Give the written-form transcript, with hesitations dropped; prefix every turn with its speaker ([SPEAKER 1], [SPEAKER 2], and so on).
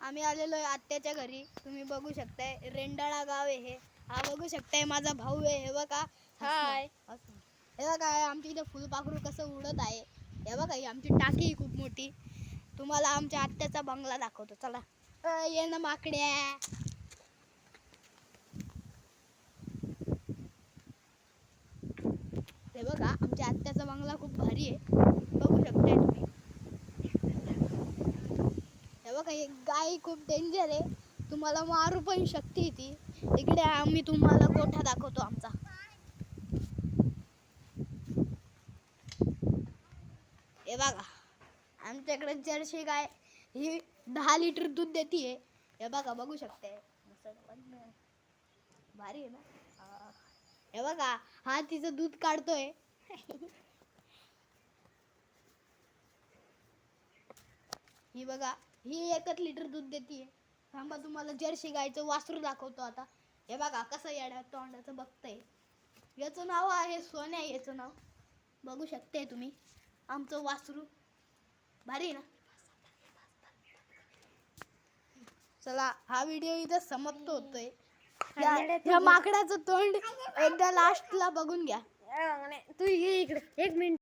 [SPEAKER 1] आम्ही आलेलो आहे आत्याच्या घरी. तुम्ही बघू शकताय रेंडाळा गाव आहे हे. हा बघू शकताय माझा भाऊ आहे. हे बघा हाय. हे बघा आमच्या इथे फुलपाखरू कसं उडत आहे. हे बघा ही आमची टाकी आहे खूप मोठी. तुम्हाला आमच्या आत्याचा बंगला दाखवतो चला. ये ना माकड्या. हे बघा आमच्या आत्याचा बंगला खूप भारी आहे. बघू शकताय तुम्ही. हे बघा ही गाय खूप डेंजर आहे. तुम्हाला मारू पण शकते ती. इकडे आम्ही तुम्हाला गोठा दाखवतो आमचा. हे बघा आमच्याकडे जर्सी गाय ही 10 लिटर दूध देते. हे बघा बघू शकते भारी आहे ना. हे बघा हा तिचं दूध काढतोय. ही बघा ही 1 लिटर दूध देते. थांबा तुम्हाला जर्सी गायचं वासरू दाखवतो आता. हे बघा कसं येड्या तोंडाचं बघतंय. याचं नाव आहे सोन्या. याचं नाव बघू शकते तुम्ही. आमचं वासरू भारी आहे ना. चला हा व्हिडिओ इथं समाप्त होतोय. ह्या माकडाचं तोंड एकदा लास्टला बघून घ्या.
[SPEAKER 2] तू ये इकडे 1 मिनिट.